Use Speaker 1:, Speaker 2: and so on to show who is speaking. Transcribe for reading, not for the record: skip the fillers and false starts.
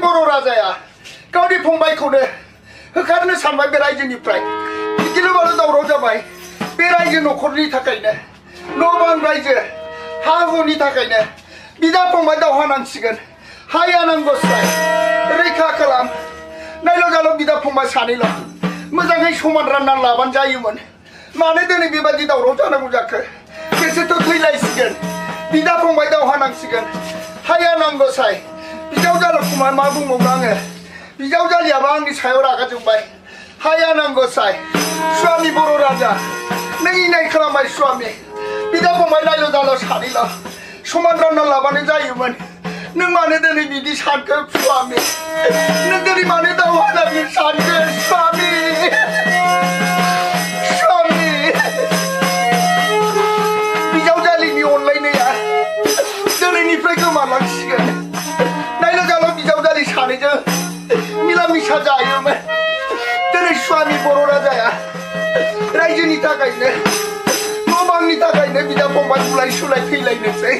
Speaker 1: बर' राजाया गावनि फंबायखौनो होखारनो सानबाय बे रायजोनिफ्राय गिलुबालु दावराव जाबाय बे रायजो न'खरनि थाखायनो न' बां रायजो हा हुनि थाखायनो बिदा फंबाय दावहा नांसिगोन हाया नांगौसाय रैखा खालाम नायल' जाल' बिदा फंबाय सानैल' मोजाङै समान रानना लाबानो जायोमोन मानो दिनै बेबादि दावराव जानांगौ जाखो बिसोरथ' थैलायसिगोन बिदा फंबाय दावहा नांसिगोन हाया नांगौसाय बिजावजालिखौ मा बुंबावनो आङो बिजावजालियाबो आंनि सायाव रागा जोंबाय हाया नांगौसाय स्वामी बर' राजा नों इनाय खालामबाय स्वामी बिदा फंबाय नायल' जाल' सानैल' समान रानना लाबानो जायोमोन नों मानो दिनै बिदि सानखो स्वामी नों दिनै मानो दावहा नांनो सानखो स्वामी स्वामी बिजावजालिनि अनलायनाया दिनैनिफ्राय गोमालांसिगोन नायल' जाल' बिजावजालि सानैजों मिला मिसा जायोमोन दिनै स्वामी बर' राजाया रायजोनि थाखायनो न' बांनि थाखायनो बिदा फंबाय बुलाय सुलाय थैलायनोसै